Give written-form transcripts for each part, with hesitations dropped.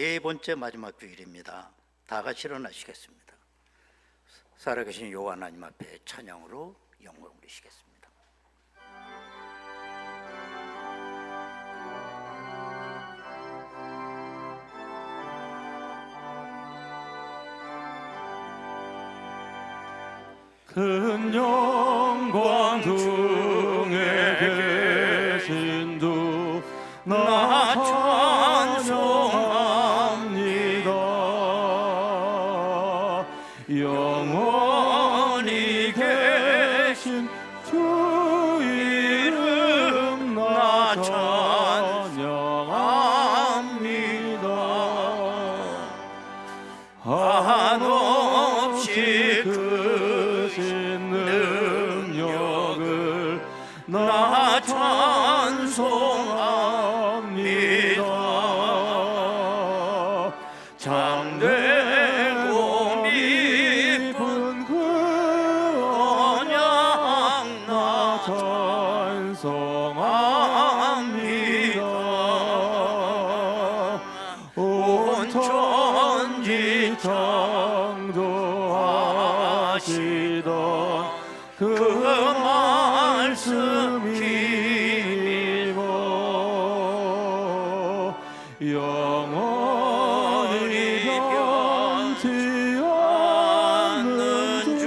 네 번째 마지막 주일입니다. 다 같이 일어나시겠습니다. 살아계신 여호와 하나님 앞에 찬양으로 영광 올리시겠습니다. 큰 영광 중에 계신 주 나 찬송합니다. 영원히 계신 주 이름 나 찬양합니다. 한없이 크신 능력을 나 찬송합니다. 잠들고 깊은 그 언약 나 찬송합니다. 온 천지 창조하시던 그 말씀이 뭐 영원히 변치 않는 줄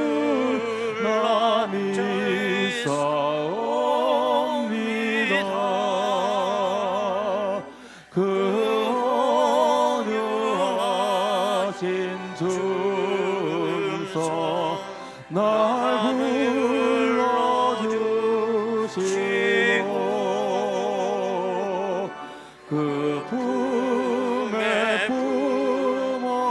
나 믿사옵니다. 그 온유하신 주소 날 불러주시고 그 품에 품어주시니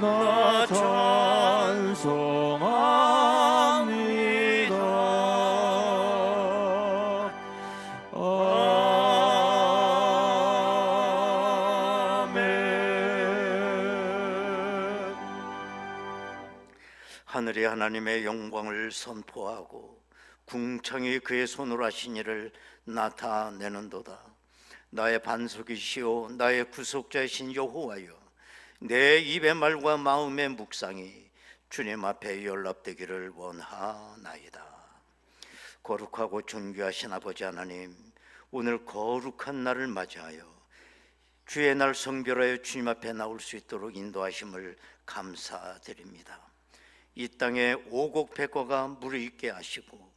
나 찬송합니다. 하늘이 하나님의 영광을 선포하고 궁창이 그의 손으로 하신 일을 나타내는도다. 나의 반석이시오 나의 구속자이신 여호와여, 내 입의 말과 마음의 묵상이 주님 앞에 연락되기를 원하나이다. 거룩하고 존귀하신 아버지 하나님, 오늘 거룩한 날을 맞이하여 주의 날 성별하여 주님 앞에 나올 수 있도록 인도하심을 감사드립니다. 이 땅에 오곡백과가 무르익게 하시고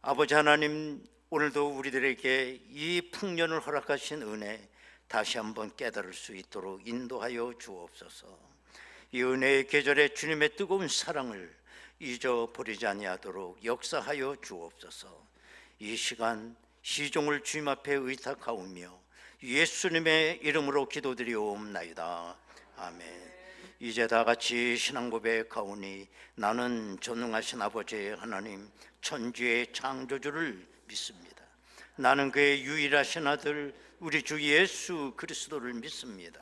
아버지 하나님, 오늘도 우리들에게 이 풍년을 허락하신 은혜 다시 한번 깨달을 수 있도록 인도하여 주옵소서. 이 은혜의 계절에 주님의 뜨거운 사랑을 잊어버리지 아니하도록 역사하여 주옵소서. 이 시간 시종을 주님 앞에 의탁하오며 예수님의 이름으로 기도드리옵나이다. 아멘. 이제 다 같이 신앙 고백하오니 나는 전능하신 아버지 하나님 천지의 창조주를 믿습니다. 나는 그의 유일하신 아들 우리 주 예수 그리스도를 믿습니다.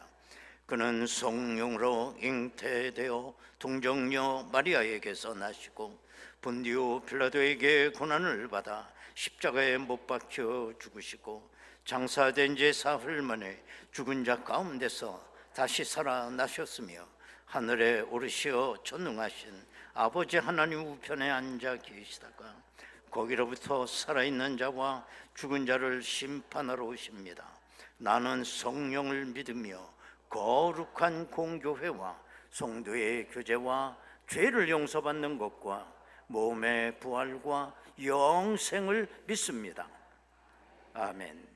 그는 성령으로 잉태되어 동정녀 마리아에게서 나시고 본디오 빌라도에게 고난을 받아 십자가에 못 박혀 죽으시고 장사된 지 사흘 만에 죽은 자 가운데서 다시 살아나셨으며 하늘에 오르시어 전능하신 아버지 하나님 우편에 앉아 계시다가 거기로부터 살아있는 자와 죽은 자를 심판하러 오십니다. 나는 성령을 믿으며 거룩한 공교회와 성도의 교제와 죄를 용서받는 것과 몸의 부활과 영생을 믿습니다. 아멘.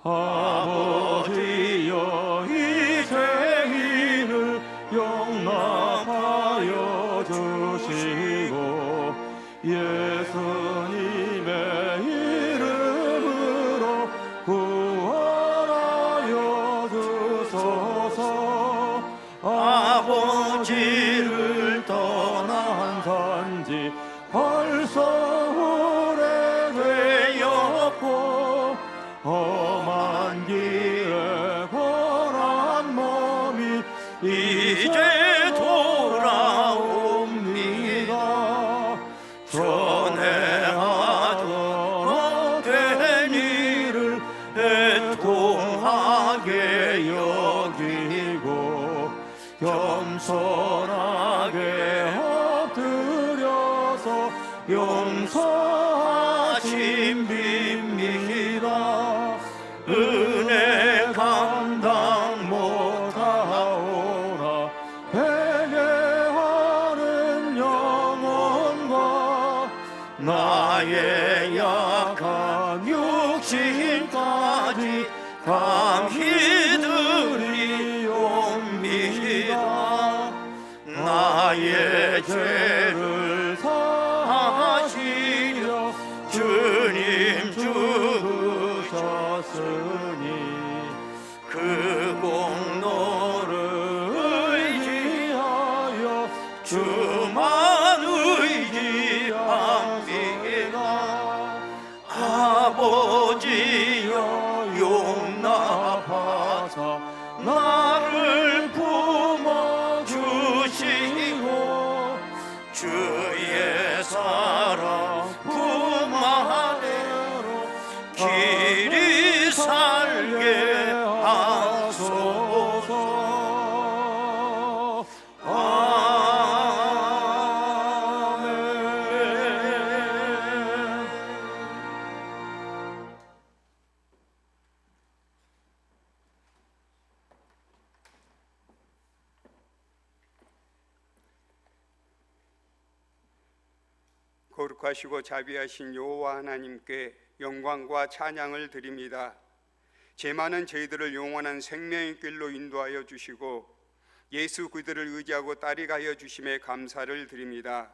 아버지여 이 죄인을 용납하여 주시고 예수님의 이름으로 구원하여 주소서. 아버지를 떠난 산지 벌써 오래되었고 험한 길에 고난 몸이 이제 돌아옵니다. 전에 하도록 된 일을 애통하게 여기고 겸손하게 엎드려서 용서하심 빕니다. 은혜 감당 못하오나 회개하는 영혼과 나의 약한 육신까지 감히 드리옵니다. 나의 죄를 사하시려 주님 죽으셨으니 그 공로를 의지하여 주만 의지합니다. 아버지여 용납하사 나를 품어주시고 주의 사랑 품 안에로 길이 살게 하소서. 아멘. 거룩하시고 자비하신 여호와 하나님께 영광과 찬양을 드립니다. 죄 많은 저희들을 영원한 생명의 길로 인도하여 주시고 예수 그리스도를 의지하고 따르게 하여 주심에 감사를 드립니다.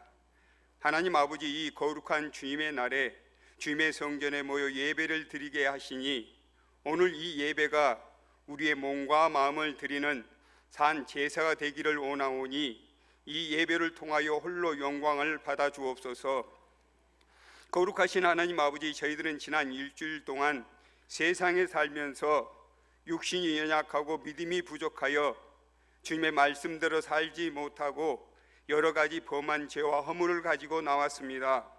하나님 아버지, 이 거룩한 주님의 날에 주님의 성전에 모여 예배를 드리게 하시니 오늘 이 예배가 우리의 몸과 마음을 드리는 산 제사가 되기를 원하오니 이 예배를 통하여 홀로 영광을 받아 주옵소서. 거룩하신 하나님 아버지, 저희들은 지난 일주일 동안 세상에 살면서 육신이 연약하고 믿음이 부족하여 주님의 말씀대로 살지 못하고 여러 가지 범한 죄와 허물을 가지고 나왔습니다.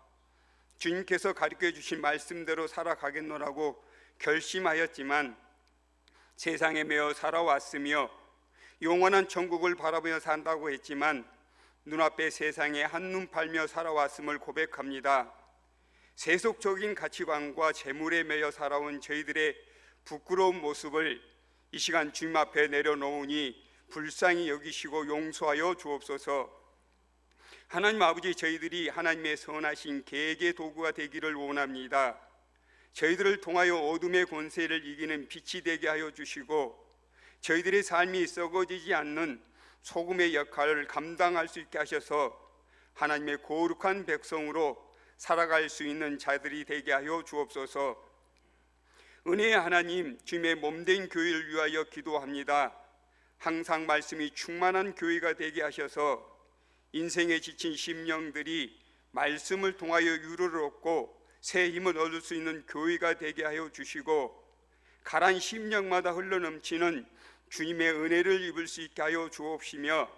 주님께서 가르쳐 주신 말씀대로 살아가겠노라고 결심하였지만 세상에 매여 살아왔으며 영원한 천국을 바라보며 산다고 했지만 눈앞의 세상에 한눈 팔며 살아왔음을 고백합니다. 세속적인 가치관과 재물에 매여 살아온 저희들의 부끄러운 모습을 이 시간 주님 앞에 내려놓으니 불쌍히 여기시고 용서하여 주옵소서. 하나님 아버지, 저희들이 하나님의 선하신 계획의 도구가 되기를 원합니다. 저희들을 통하여 어둠의 권세를 이기는 빛이 되게 하여 주시고 저희들의 삶이 썩어지지 않는 소금의 역할을 감당할 수 있게 하셔서 하나님의 거룩한 백성으로 살아갈 수 있는 자들이 되게 하여 주옵소서. 은혜의 하나님, 주님의 몸된 교회를 위하여 기도합니다. 항상 말씀이 충만한 교회가 되게 하셔서 인생에 지친 심령들이 말씀을 통하여 위로를 얻고 새 힘을 얻을 수 있는 교회가 되게 하여 주시고 가란 심령마다 흘러넘치는 주님의 은혜를 입을 수 있게 하여 주옵시며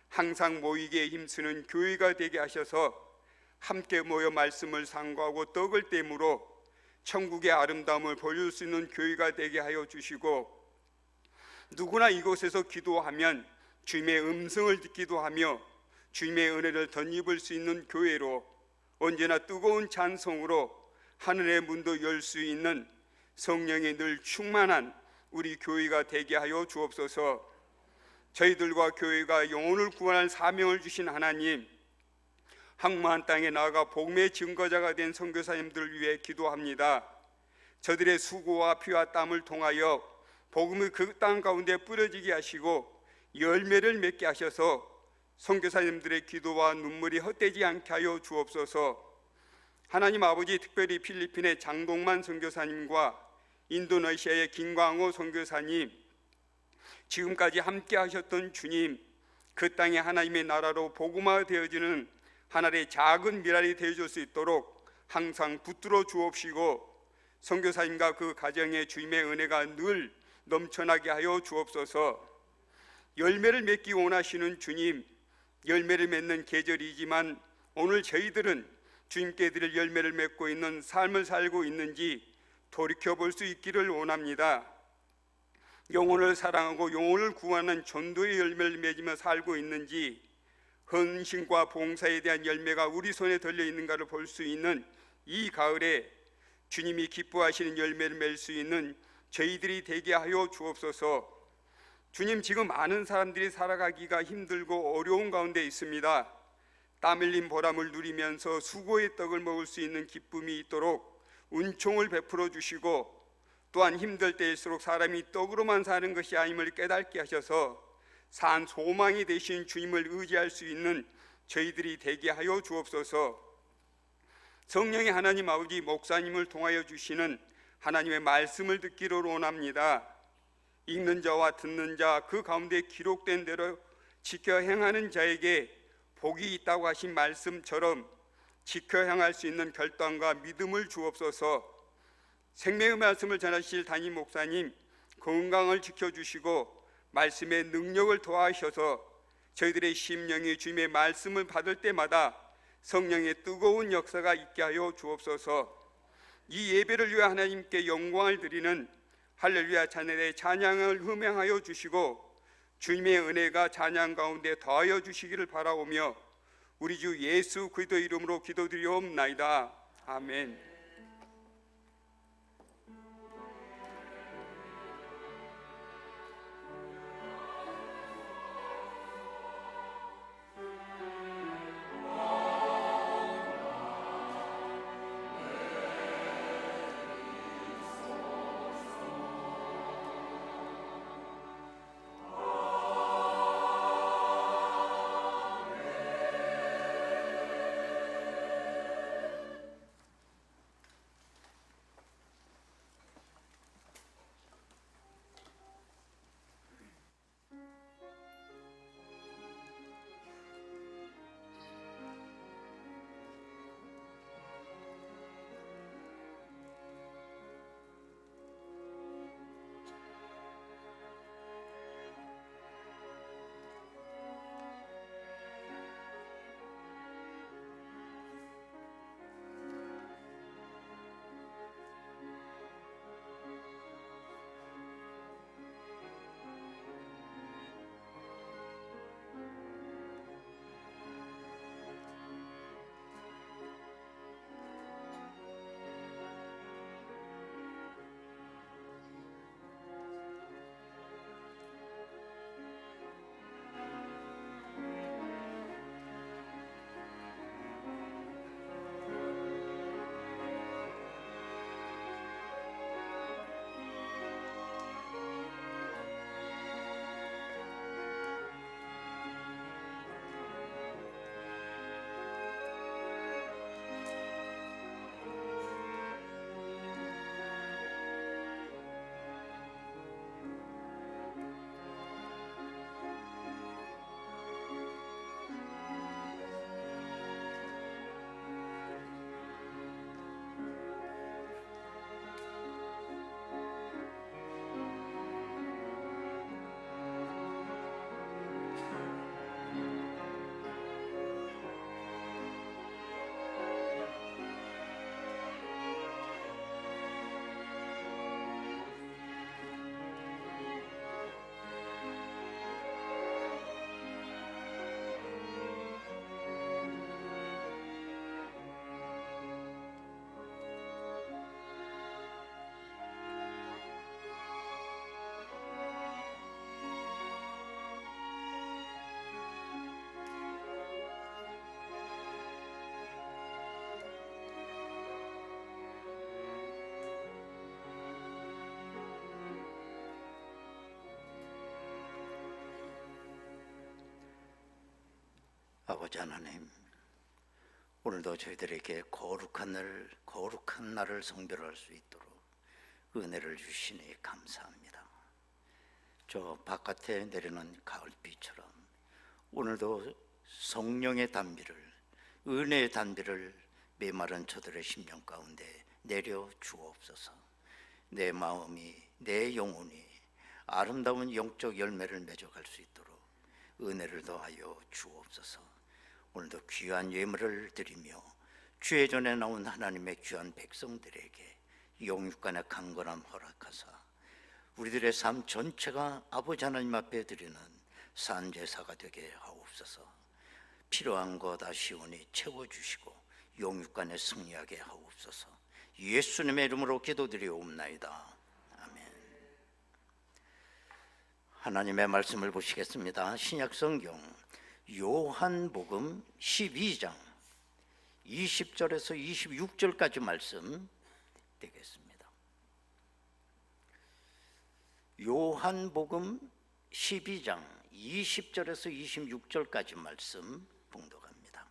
항상 모이기에 힘쓰는 교회가 되게 하셔서 함께 모여 말씀을 상고하고 떡을 떼므로 천국의 아름다움을 보여줄 수 있는 교회가 되게 하여 주시고 누구나 이곳에서 기도하면 주님의 음성을 듣기도 하며 주님의 은혜를 덧입을 수 있는 교회로 언제나 뜨거운 찬송으로 하늘의 문도 열 수 있는 성령이 늘 충만한 우리 교회가 되게 하여 주옵소서. 저희들과 교회가 영혼을 구원할 사명을 주신 하나님, 항무한 땅에 나아가 복음의 증거자가 된 선교사님들을 위해 기도합니다. 저들의 수고와 피와 땀을 통하여 복음이 그 땅 가운데 뿌려지게 하시고 열매를 맺게 하셔서 선교사님들의 기도와 눈물이 헛되지 않게 하여 주옵소서. 하나님 아버지, 특별히 필리핀의 장동만 선교사님과 인도네시아의 김광호 선교사님, 지금까지 함께 하셨던 주님, 그 땅이 하나님의 나라로 복음화 되어지는 하나의 작은 미랄이 되어줄 수 있도록 항상 붙들어 주옵시고, 선교사님과 그 가정의 주님의 은혜가 늘 넘쳐나게 하여 주옵소서. 열매를 맺기 원하시는 주님, 열매를 맺는 계절이지만 오늘 저희들은 주님께 드릴 열매를 맺고 있는 삶을 살고 있는지 돌이켜볼 수 있기를 원합니다. 영혼을 사랑하고 영혼을 구하는 전도의 열매를 맺으며 살고 있는지, 헌신과 봉사에 대한 열매가 우리 손에 들려 있는가를 볼 수 있는 이 가을에 주님이 기뻐하시는 열매를 맺을 수 있는 저희들이 되게 하여 주옵소서. 주님, 지금 많은 사람들이 살아가기가 힘들고 어려운 가운데 있습니다. 땀 흘린 보람을 누리면서 수고의 떡을 먹을 수 있는 기쁨이 있도록 은총을 베풀어 주시고, 또한 힘들 때일수록 사람이 떡으로만 사는 것이 아님을 깨닫게 하셔서 산 소망이 되신 주님을 의지할 수 있는 저희들이 되게 하여 주옵소서. 성령의 하나님 아버지, 목사님을 통하여 주시는 하나님의 말씀을 듣기를 원합니다. 읽는 자와 듣는 자, 그 가운데 기록된 대로 지켜 행하는 자에게 복이 있다고 하신 말씀처럼 지켜 행할 수 있는 결단과 믿음을 주옵소서. 생명의 말씀을 전하실 담임 목사님 건강을 지켜주시고 말씀의 능력을 더하셔서 저희들의 심령이 주님의 말씀을 받을 때마다 성령의 뜨거운 역사가 있게 하여 주옵소서. 이 예배를 위해 하나님께 영광을 드리는 할렐루야 찬양의 찬양을 음행하여 주시고 주님의 은혜가 찬양 가운데 더하여 주시기를 바라오며 우리 주 예수 그리스도 이름으로 기도드리옵나이다. 아멘. 아버지 하나님, 오늘도 저희들에게 거룩한 날을 성별할 수 있도록 은혜를 주시니 감사합니다. 저 바깥에 내리는 가을비처럼 오늘도 성령의 단비를, 은혜의 단비를 메마른 저들의 심령 가운데 내려 주옵소서. 내 마음이, 내 영혼이 아름다운 영적 열매를 맺어갈 수 있도록 은혜를 더하여 주옵소서. 오늘도 귀한 예물을 드리며 주의 전에 나온 하나님의 귀한 백성들에게 영육간의 강건함 허락하사 우리들의 삶 전체가 아버지 하나님 앞에 드리는 산제사가 되게 하옵소서. 필요한 것 아시오니 채워주시고 영육간에 승리하게 하옵소서. 예수님의 이름으로 기도드리옵나이다. 아멘. 하나님의 말씀을 보시겠습니다. 신약성경 요한복음 12장 20절에서 26절까지 말씀 되겠습니다. 요한복음 12장 20절에서 26절까지 말씀 봉독합니다.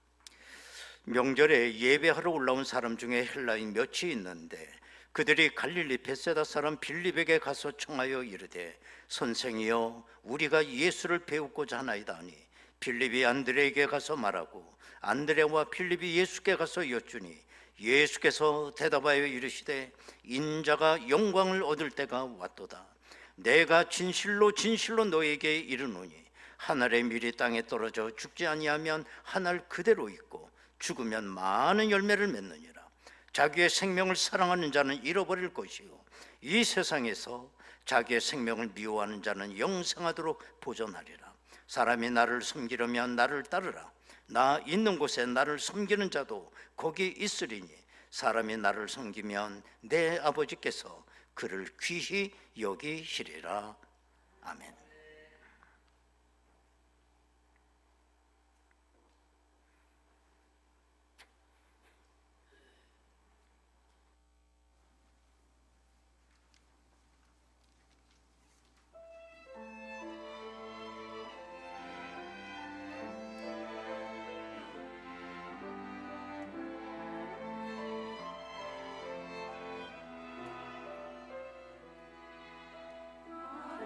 명절에 예배하러 올라온 사람 중에 헬라인 몇이 있는데 그들이 갈릴리 벳세다 사람 빌립에게 가서 청하여 이르되 선생이여 우리가 예수를 배우고자 하나이다 하니 빌립이 안드레에게 가서 말하고 안드레와 빌립이 예수께 가서 여쭈니 예수께서 대답하여 이르시되 인자가 영광을 얻을 때가 왔도다. 내가 진실로 너에게 이르노니 하늘의 밀이 땅에 떨어져 죽지 아니하면 하늘 그대로 있고 죽으면 많은 열매를 맺느니라. 자기의 생명을 사랑하는 자는 잃어버릴 것이요 이 세상에서 자기의 생명을 미워하는 자는 영생하도록 보존하리라. 사람이 나를 섬기려면 나를 따르라. 나 있는 곳에 나를 섬기는 자도 거기 있으리니 사람이 나를 섬기면 내 아버지께서 그를 귀히 여기시리라. 아멘.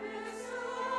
예수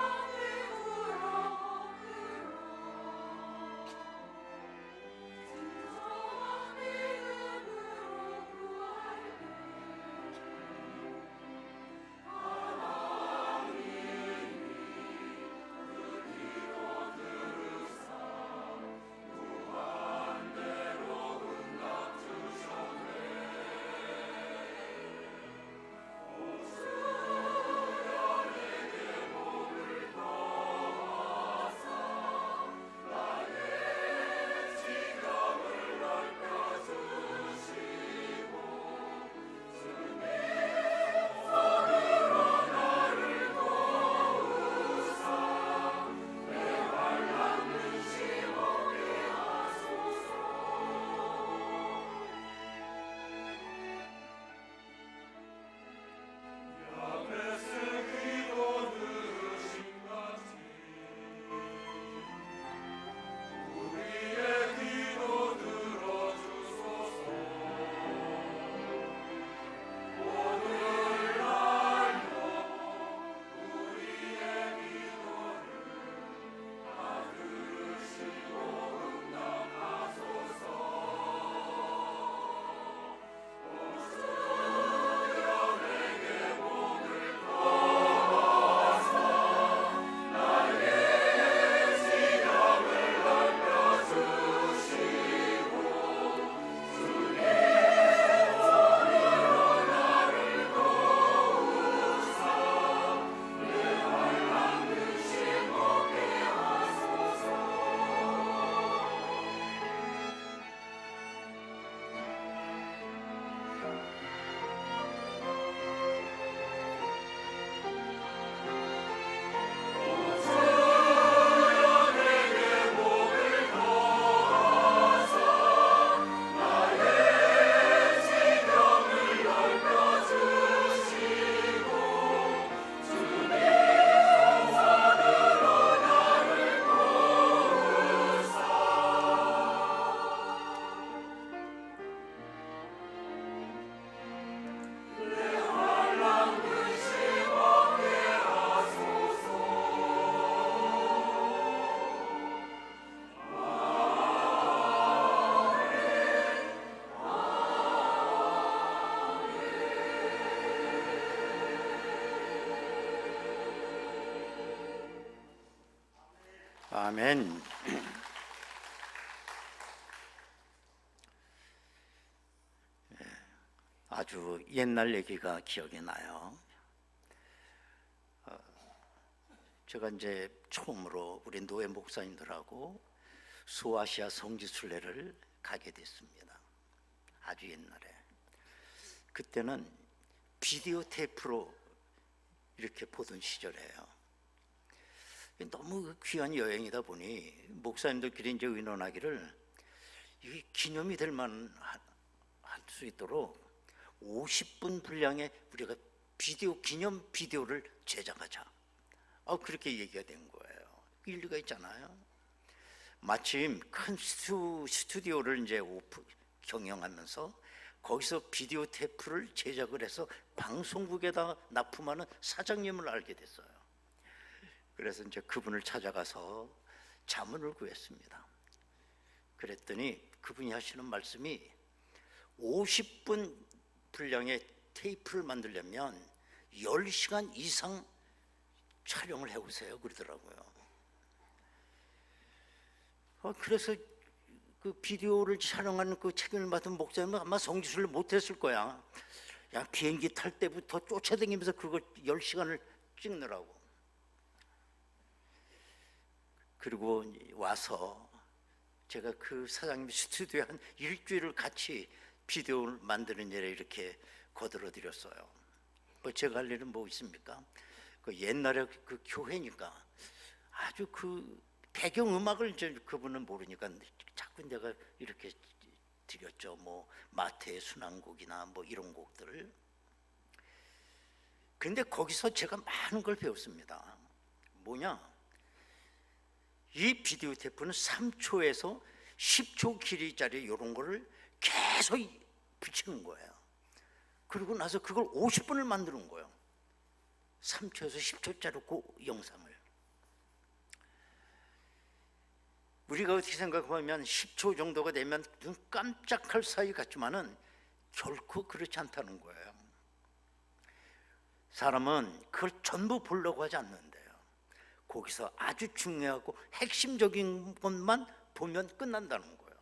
아멘. 아주 옛날 얘기가 기억이 나요. 제가 이제 처음으로 우리 노예 목사님들하고 소아시아 성지순례를 가게 됐습니다. 아주 옛날에. 그때는 비디오 테이프로 이렇게 보던 시절이에요. 너무 귀한 여행이다 보니 목사님들끼리 이제 의논하기를 이 기념이 될 만한 할 수 있도록 50분 분량의 우리가 기념 비디오를 제작하자. 그렇게 얘기가 된 거예요. 일리가 있잖아요. 마침 큰 스튜디오를 이제 경영하면서 거기서 비디오 테이프를 제작을 해서 방송국에다 납품하는 사장님을 알게 됐어요. 그래서 이제 그분을 찾아가서 자문을 구했습니다. 그랬더니 그분이 하시는 말씀이 50분 분량의 테이프를 만들려면 10시간 이상 촬영을 해오세요 그러더라고요. 그래서 그 비디오를 촬영하는 그 책임을 맡은 목사님은 아마 성지순례를 못했을 거야. 야, 비행기 탈 때부터 쫓아다니면서 그걸 10시간을 찍느라고. 그리고 와서 제가 그 사장님 스튜디오에 한 일주일을 같이 비디오를 만드는 일에 이렇게 거들어드렸어요. 제가 할 일은 뭐 있습니까? 그 옛날에 그 교회니까 아주 그 배경음악을 이제 그분은 모르니까 자꾸 내가 이렇게 드렸죠. 뭐 마태의 순환곡이나 뭐 이런 곡들을. 근데 거기서 제가 많은 걸 배웠습니다. 뭐냐? 이 비디오 테이프는 3초에서 10초 길이짜리 이런 거를 계속 붙이는 거예요. 그리고 나서 그걸 50분을 만드는 거예요. 3초에서 10초짜리 그 영상을. 우리가 어떻게 생각하면 10초 정도가 되면 눈 깜짝할 사이 같지만은 결코 그렇지 않다는 거예요. 사람은 그걸 전부 보려고 하지 않는데요. 거기서 아주 중요하고 핵심적인 것만 보면 끝난다는 거예요.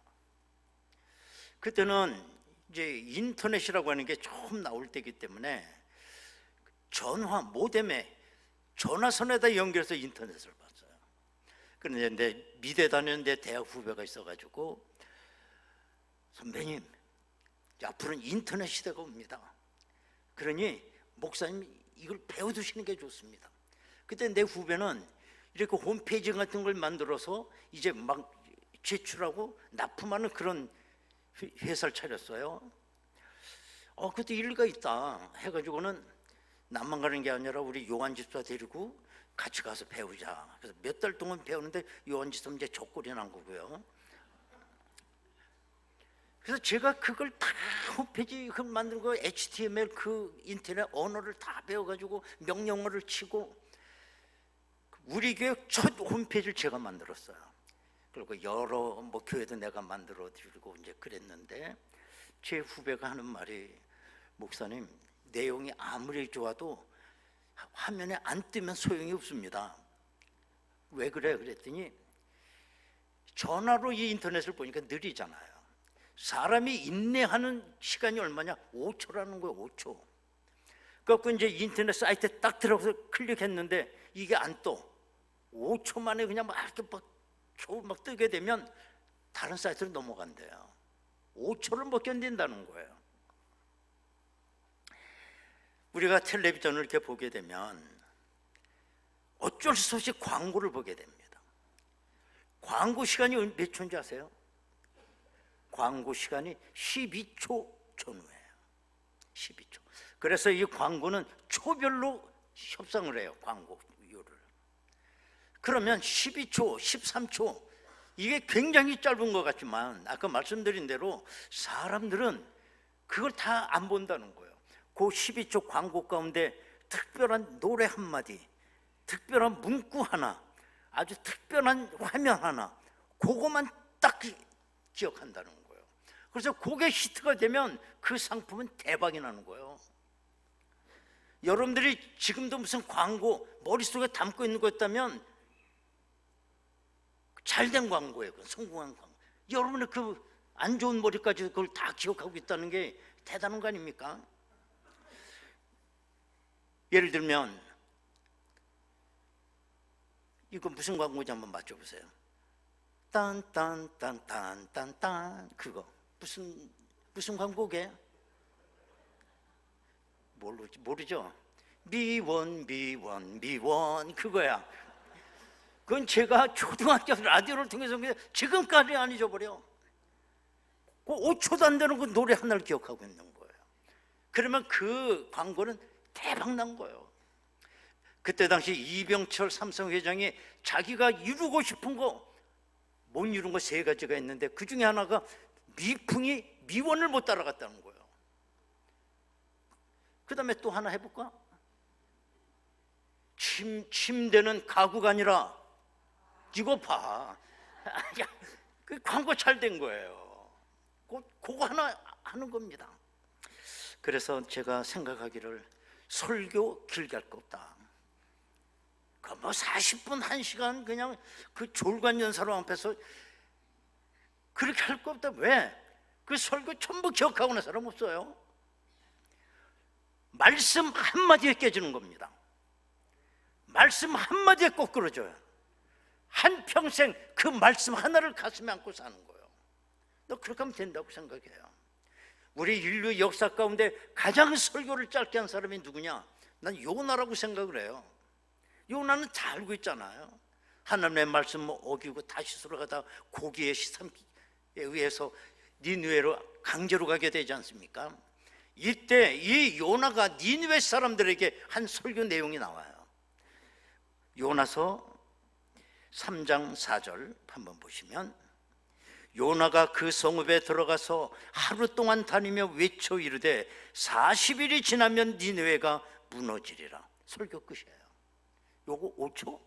그때는 이제 인터넷이라고 하는 게 처음 나올 때이기 때문에 전화 모뎀에 전화선에다 연결해서 인터넷을 봤어요. 그런데 내 미대 다니는 내 대학 후배가 있어가지고 선배님, 앞으로는 인터넷 시대가 옵니다. 그러니 목사님 이걸 배워두시는 게 좋습니다. 그때 내 후배는 이렇게 홈페이지 같은 걸 만들어서 이제 막 제출하고 납품하는 그런 회사를 차렸어요. 그때 일리가 있다 해가지고는 나만 가는 게 아니라 우리 요한 집사 데리고 같이 가서 배우자. 그래서 몇 달 동안 배우는데 요한 집사 이제 족골이 난 거고요. 그래서 제가 그걸 다 홈페이지 만들고 HTML 그 인터넷 언어를 다 배워가지고 명령어를 치고 우리 교회 첫 홈페이지를 제가 만들었어요. 그리고 여러 뭐 교회도 내가 만들어 드리고 이제 그랬는데 제 후배가 하는 말이 목사님 내용이 아무리 좋아도 화면에 안 뜨면 소용이 없습니다. 왜 그래? 그랬더니 전화로 이 인터넷을 보니까 느리잖아요. 사람이 인내하는 시간이 얼마냐? 5초라는 거예요. 5초. 그래서 이제 인터넷 사이트에 딱 들어가서 클릭했는데 이게 안 떠. 5초 만에 그냥 막 이렇게 막 뜨게 되면 다른 사이트로 넘어간대요. 5초를 못 견딘다는 거예요. 우리가 텔레비전을 이렇게 보게 되면 어쩔 수 없이 광고를 보게 됩니다. 광고 시간이 몇 초인지 아세요? 광고 시간이 12초 전후예요. 12초. 그래서 이 광고는 초별로 협상을 해요. 광고료를. 그러면 12초, 13초 이게 굉장히 짧은 것 같지만 아까 말씀드린 대로 사람들은 그걸 다 안 본다는 거예요. 그 12초 광고 가운데 특별한 노래 한마디, 특별한 문구 하나, 아주 특별한 화면 하나, 그거만 딱 기억한다는 거예요. 그래서 그게 히트가 되면 그 상품은 대박이 나는 거예요. 여러분들이 지금도 무슨 광고 머릿속에 담고 있는 거 있다면 잘된 광고예요. 성공한 광고. 여러분의 그 안 좋은 머리까지 그걸 다 기억하고 있다는 게 대단한 거 아닙니까? 예를 들면 이거 무슨 광고인지 한번 맞춰보세요. 딴딴딴딴딴딴 그거 무슨 광고게? 모르죠? 미원 그거야. 그건 제가 초등학교 라디오를 통해서 지금까지 안 잊어버려. 그 5초도 안 되는 그 노래 하나를 기억하고 있는 거예요. 그러면 그 광고는 대박 난 거예요. 그때 당시 이병철 삼성 회장이 자기가 이루고 싶은 거 못 이룬 거 3가지가 있는데 그 중에 하나가 미풍이 미원을 못 따라갔다는 거예요. 그 다음에 또 하나 해볼까? 침대는 가구가 아니라 이거 봐. 야, 그 광고 잘 된 거예요. 그거 하나 하는 겁니다. 그래서 제가 생각하기를 설교 길게 할 거 없다. 뭐 40분 1시간 그냥 그 졸관 연사로 앞에서 그렇게 할 거 없다. 왜? 그 설교 전부 기억하고 있는 사람 없어요. 말씀 한마디에 깨지는 겁니다. 말씀 한마디에 꼭 끌어줘요. 한평생 그 말씀 하나를 가슴에 안고 사는 거예요. 너 그렇게 하면 된다고 생각해요. 우리 인류 역사 가운데 가장 설교를 짧게 한 사람이 누구냐? 난 요나라고 생각을 해요. 요나는 다 알고 있잖아요. 하나님의 말씀 어기고 다시스로 가다 고기의 시삼에 의해서 니느웨로 강제로 가게 되지 않습니까? 이때 이 요나가 니느웨 사람들에게 한 설교 내용이 나와요. 요나서 3장 4절 한번 보시면, 요나가 그 성읍에 들어가서 하루 동안 다니며 외쳐 이르되 40일이 지나면 니느웨가 무너지리라. 설교 끝이에요. 요거 5초?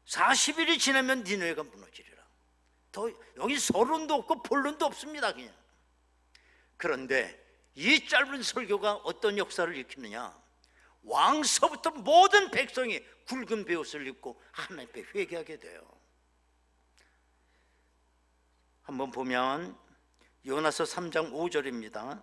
40일이 지나면 니느웨가 무너지리라. 더 여기 서론도 없고 본론도 없습니다. 그냥. 그런데 이 짧은 설교가 어떤 역사를 일으키느냐? 왕서부터 모든 백성이 굵은 베옷을 입고 하나님 앞에 회개하게 돼요. 한번 보면 요나서 3장 5절입니다.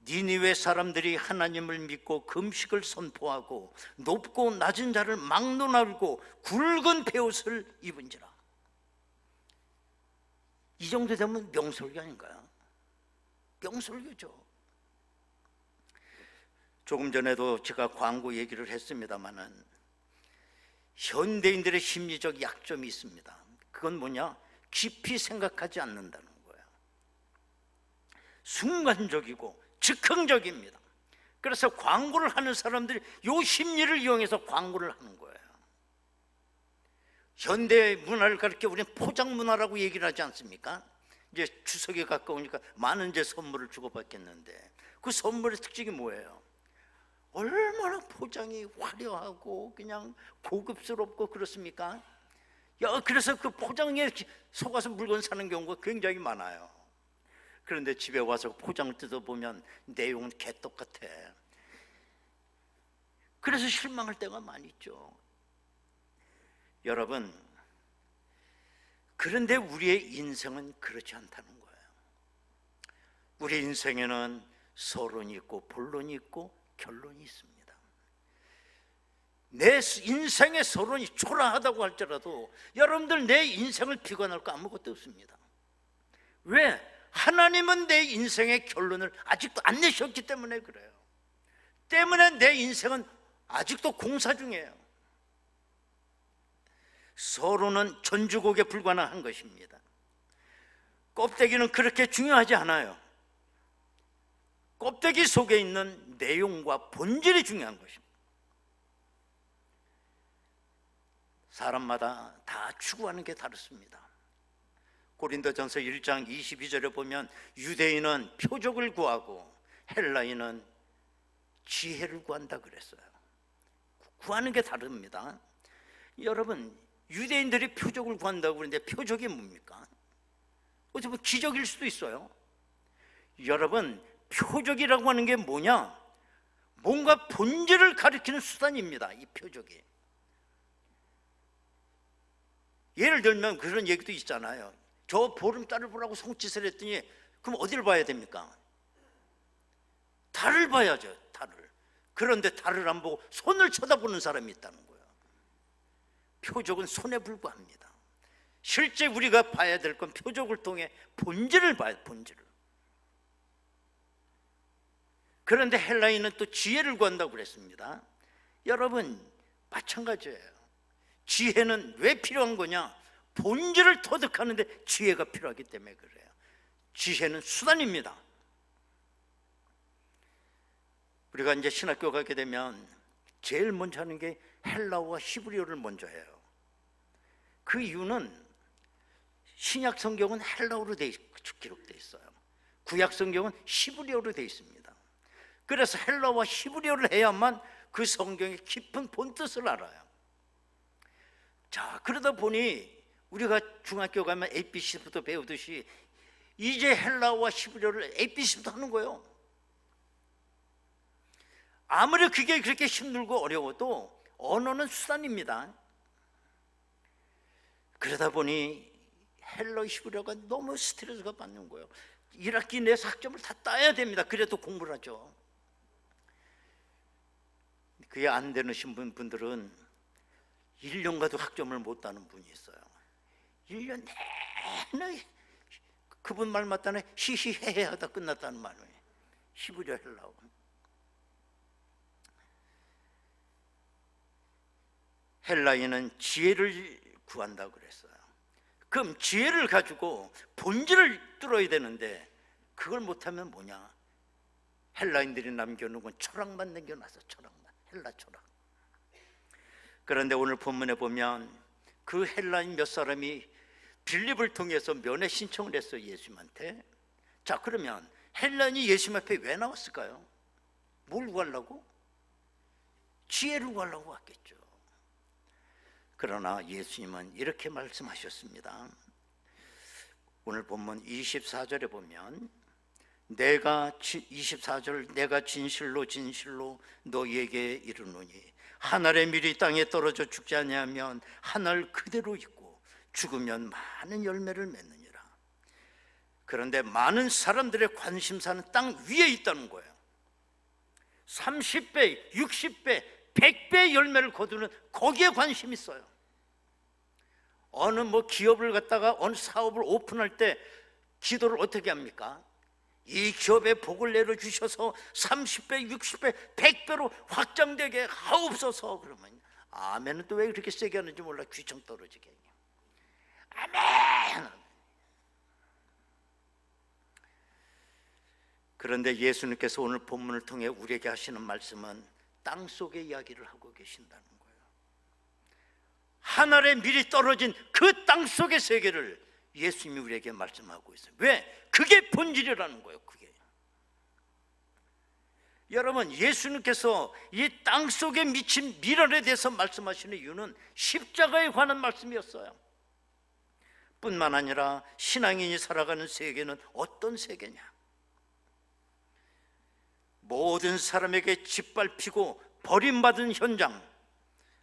니느웨 사람들이 하나님을 믿고 금식을 선포하고 높고 낮은 자를 막론하고 굵은 베옷을 입은지라. 이 정도 되면 명설교 아닌가요? 명설교죠. 조금 전에도 제가 광고 얘기를 했습니다마는 현대인들의 심리적 약점이 있습니다. 그건 뭐냐? 깊이 생각하지 않는다는 거예요. 순간적이고 즉흥적입니다. 그래서 광고를 하는 사람들이 이 심리를 이용해서 광고를 하는 거예요. 현대 문화를 가르쳐 우리는 포장 문화라고 얘기를 하지 않습니까? 이제 추석에 가까우니까 많은 이제 선물을 주고받겠는데 그 선물의 특징이 뭐예요? 얼마나 포장이 화려하고 그냥 고급스럽고 그렇습니까? 그래서 그 포장에 속아서 물건 사는 경우가 굉장히 많아요. 그런데 집에 와서 포장을 뜯어보면 내용은 개떡같아. 그래서 실망할 때가 많이 있죠. 여러분, 그런데 우리의 인생은 그렇지 않다는 거예요. 우리 인생에는 서론이 있고 본론이 있고 결론이 있습니다. 내 인생의 서론이 초라하다고 할지라도 여러분들 내 인생을 비관할 거 아무것도 없습니다. 왜? 하나님은 내 인생의 결론을 아직도 안 내셨기 때문에 그래요. 때문에 내 인생은 아직도 공사 중이에요. 서론은 전주곡에 불과한 것입니다. 껍데기는 그렇게 중요하지 않아요. 껍데기 속에 있는 내용과 본질이 중요한 것입니다. 사람마다 다 추구하는 게 다릅니다. 고린도전서 1장 22절에 보면 유대인은 표적을 구하고 헬라인은 지혜를 구한다 그랬어요. 구하는 게 다릅니다. 여러분, 유대인들이 표적을 구한다고 그러는데 표적이 뭡니까? 어떻게 보면 기적일 수도 있어요. 여러분, 표적이라고 하는 게 뭐냐? 뭔가 본질을 가리키는 수단입니다. 이 표적이. 예를 들면 그런 얘기도 있잖아요. 저 보름달을 보라고 손짓을 했더니 그럼 어디를 봐야 됩니까? 달을 봐야죠, 달을. 그런데 달을 안 보고 손을 쳐다보는 사람이 있다는 거예요. 표적은 손에 불과합니다. 실제 우리가 봐야 될 건 표적을 통해 본질을 봐야, 본질을. 그런데 헬라인은 또 지혜를 구한다고 그랬습니다. 여러분 마찬가지예요. 지혜는 왜 필요한 거냐? 본질을 터득하는데 지혜가 필요하기 때문에 그래요. 지혜는 수단입니다. 우리가 이제 신학교 가게 되면 제일 먼저 하는 게 헬라어와 히브리어를 먼저 해요. 그 이유는 신약 성경은 헬라어로 기록되어 있어요. 구약 성경은 히브리어로 되어 있습니다. 그래서 헬라어와 히브리어를 해야만 그 성경의 깊은 본뜻을 알아요. 자, 그러다 보니 우리가 중학교 가면 ABC부터 배우듯이 이제 헬라어와 히브리어를 ABC부터 하는 거예요. 아무리 그게 그렇게 힘들고 어려워도 언어는 수단입니다. 그러다 보니 헬라어 히브리어가 너무 스트레스가 받는 거예요. 1학기 내에서 학점을 다 따야 됩니다. 그래도 공부를 하죠. 그게 안 되는 분들은 1년 가도 학점을 못 따는 분이 있어요. 1년 내내 그분 말 맞다네 히히헤헤 하다 끝났다는 말이에요. 히브리어 헬라어. 헬라인은 지혜를 구한다고 그랬어요. 그럼 지혜를 가지고 본질을 뚫어야 되는데 그걸 못하면 뭐냐? 헬라인들이 남겨놓은 건 철학만 남겨놨어. 철학만. 헬라 철학. 그런데 오늘 본문에 보면 그 헬라인 몇 사람이 빌립을 통해서 면회 신청을 했어요, 예수님한테. 자, 그러면 헬라인이 예수님 앞에 왜 나왔을까요? 뭘 구하려고? 지혜를 구하려고 왔겠죠. 그러나 예수님은 이렇게 말씀하셨습니다. 오늘 본문 24절에 보면 내가 24절 내가 진실로 진실로 너희에게 이르노니 한 알의 밀이 땅에 떨어져 죽지 아니하면 한 알 그대로 있고 죽으면 많은 열매를 맺느니라. 그런데 많은 사람들의 관심사는 땅 위에 있다는 거예요. 30배, 60배, 100배 열매를 거두는 거기에 관심이 있어요. 어느 기업을 갖다가 어느 사업을 오픈할 때 기도를 어떻게 합니까? 이 기업에 복을 내려주셔서 30배, 60배, 100배로 확장되게 하옵소서. 그러면 아멘은 또 왜 그렇게 세게 하는지 몰라. 귀청 떨어지게. 아멘. 그런데 예수님께서 오늘 본문을 통해 우리에게 하시는 말씀은 땅속의 이야기를 하고 계신다는 거예요. 하늘에 밀이 떨어진 그 땅속의 세계를 예수님이 우리에게 말씀하고 있어요. 왜? 그게 본질이라는 거예요. 그게. 여러분, 예수님께서 이 땅속에 미친 미랄에 대해서 말씀하시는 이유는 십자가에 관한 말씀이었어요. 뿐만 아니라 신앙인이 살아가는 세계는 어떤 세계냐? 모든 사람에게 짓밟히고 버림받은 현장,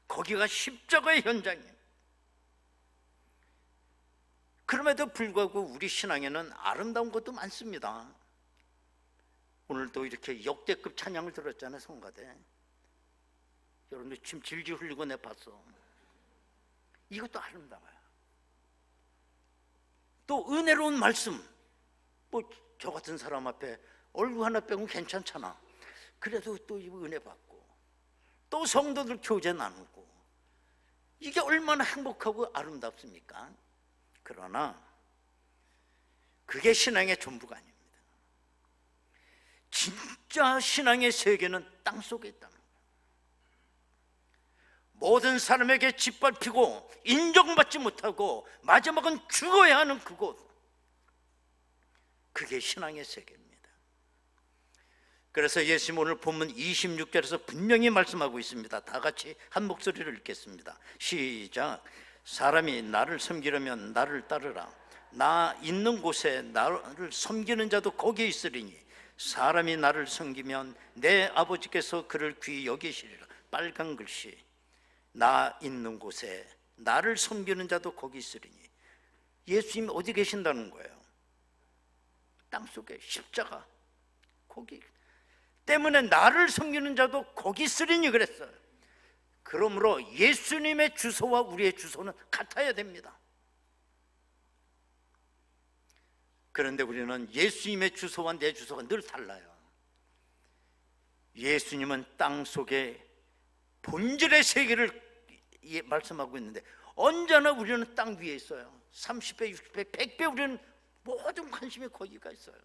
거기가 십자가의 현장이에요. 그럼에도 불구하고 우리 신앙에는 아름다운 것도 많습니다. 오늘도 이렇게 역대급 찬양을 들었잖아요. 성가대. 여러분들 지금 질질 흘리고 내 봤어. 이것도 아름다워요. 또 은혜로운 말씀. 저 같은 사람 앞에 얼굴 하나 빼고 괜찮잖아. 그래도 또 은혜 받고 또 성도들 교제 나누고 이게 얼마나 행복하고 아름답습니까? 그러나 그게 신앙의 전부가 아닙니다. 진짜 신앙의 세계는 땅속에 있다는 거예요. 모든 사람에게 짓밟히고 인정받지 못하고 마지막은 죽어야 하는 그곳, 그게 신앙의 세계입니다. 그래서 예수님 오늘 본문 26절에서 분명히 말씀하고 있습니다. 다 같이 한 목소리를 읽겠습니다. 시작. 사람이 나를 섬기려면 나를 따르라. 나 있는 곳에 나를 섬기는 자도 거기에 있으리니 사람이 나를 섬기면 내 아버지께서 그를 귀히 여기시리라. 빨간 글씨, 나 있는 곳에 나를 섬기는 자도 거기 있으리니. 예수님이 어디 계신다는 거예요? 땅속에 십자가 거기 때문에 나를 섬기는 자도 거기 있으리니 그랬어요. 그러므로 예수님의 주소와 우리의 주소는 같아야 됩니다. 그런데 우리는 예수님의 주소와 내 주소가 늘 달라요. 예수님은 땅속에 본질의 세계를 말씀하고 있는데 언제나 우리는 땅 위에 있어요. 30배, 60배, 100배 우리는 모든 관심이 거기가 있어요.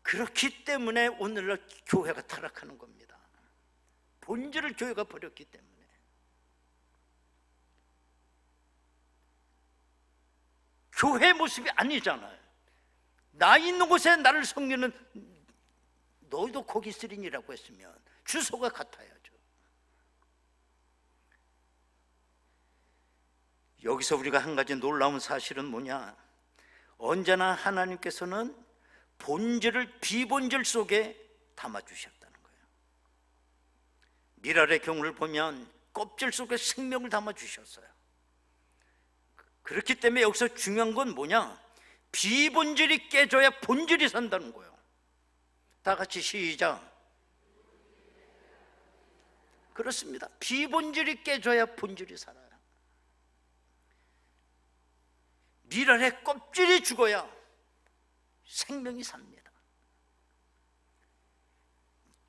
그렇기 때문에 오늘날 교회가 타락하는 겁니다. 본질을 교회가 버렸기 때문에. 교회 모습이 아니잖아요. 나 있는 곳에 나를 섬기는 너희도 거기 있으리니라고 했으면 주소가 같아야죠. 여기서 우리가 한 가지 놀라운 사실은 뭐냐? 언제나 하나님께서는 본질을 비본질 속에 담아주셨다는 거예요. 미랄의 경우를 보면 껍질 속에 생명을 담아주셨어요. 그렇기 때문에 여기서 중요한 건 뭐냐? 비본질이 깨져야 본질이 산다는 거예요. 다 같이 시작. 그렇습니다. 비본질이 깨져야 본질이 살아요. 미랄의 껍질이 죽어야 생명이 삽니다.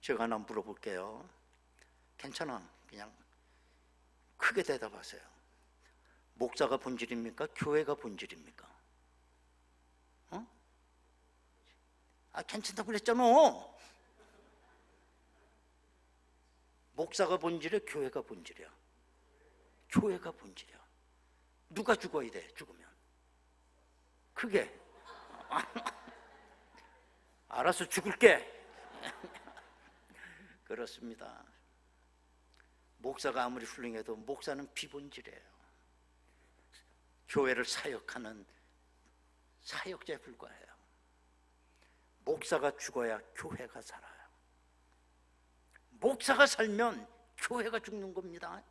제가 하나 물어볼게요. 괜찮아. 그냥 크게 대답하세요. 목사가 본질입니까? 교회가 본질입니까? 괜찮다고 그랬잖아. 목사가 본질이야? 교회가 본질이야? 교회가 본질이야. 누가 죽어야 돼? 죽으면 크게 알아서 죽을게. 그렇습니다. 목사가 아무리 훌륭해도 목사는 비본질이에요. 교회를 사역하는 사역자에 불과해요. 목사가 죽어야 교회가 살아요. 목사가 살면 교회가 죽는 겁니다.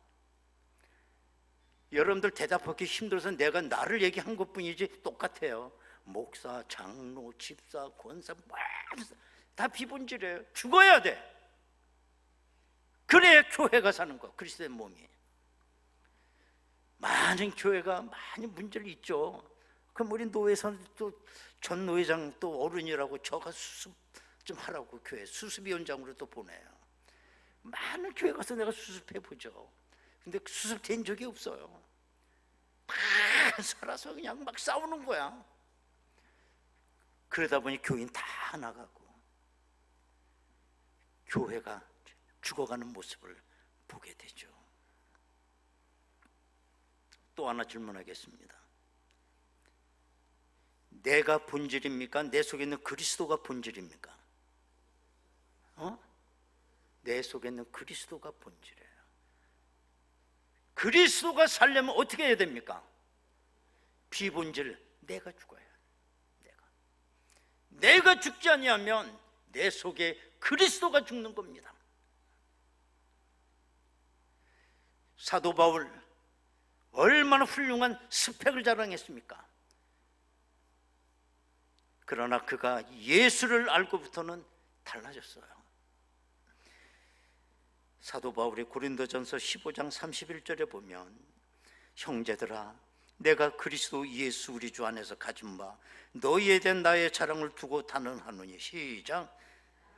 여러분들 대답하기 힘들어서 내가 나를 얘기한 것뿐이지 똑같아요. 목사, 장로, 집사, 권사 다 비본질이에요. 죽어야 돼. 그래야 교회가 사는 거. 그리스도의 몸이. 많은 교회가 많이 문제를 있죠. 그럼 우리 노회선 또 전 노회장 또 어른이라고 저가 수습 좀 하라고 교회 수습위원장으로 또 보내요. 많은 교회 가서 내가 수습해 보죠. 근데 수습된 적이 없어요. 막 살아서 그냥 막 싸우는 거야. 그러다 보니 교인 다 나가고 교회가 죽어가는 모습을 보게 되죠. 또 하나 질문하겠습니다. 내가 본질입니까? 내 속에 있는 그리스도가 본질입니까? 내 속에 있는 그리스도가 본질이에요. 그리스도가 살려면 어떻게 해야 됩니까? 비본질, 내가 죽어야 해요. 내가 죽지 아니하면 내 속에 그리스도가 죽는 겁니다. 사도 바울 얼마나 훌륭한 스펙을 자랑했습니까? 그러나 그가 예수를 알고부터는 달라졌어요. 사도 바울이 고린도전서 15장 31절에 보면 형제들아 내가 그리스도 예수 우리 주 안에서 가진 바 너희에 대한 나의 자랑을 두고 단언하노니 시작.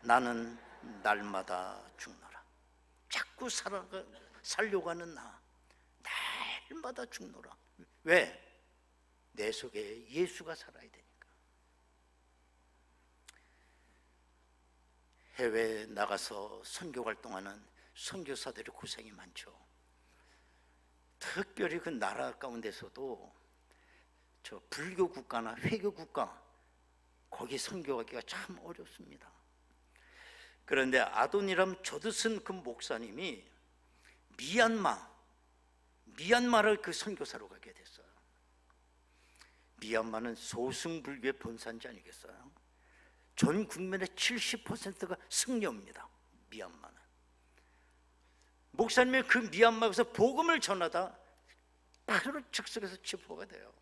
나는 날마다 죽노라. 자꾸 살려고 하는 나 날마다 죽노라. 왜? 내 속에 예수가 살아야 되니까. 해외에 나가서 선교 활동하는 선교사들이 고생이 많죠. 특별히 그 나라 가운데서도 저 불교 국가나 회교 국가 거기 선교하기가 참 어렵습니다. 그런데 아도니람 조드슨 그 목사님이 미얀마를 그 선교사로 가게 됐어요. 미얀마는 소승불교의 본산지 아니겠어요? 전 국민의 70%가 승려입니다. 미얀마는 목사님이 그 미얀마에서 복음을 전하다 바로 즉석에서 체포가 돼요.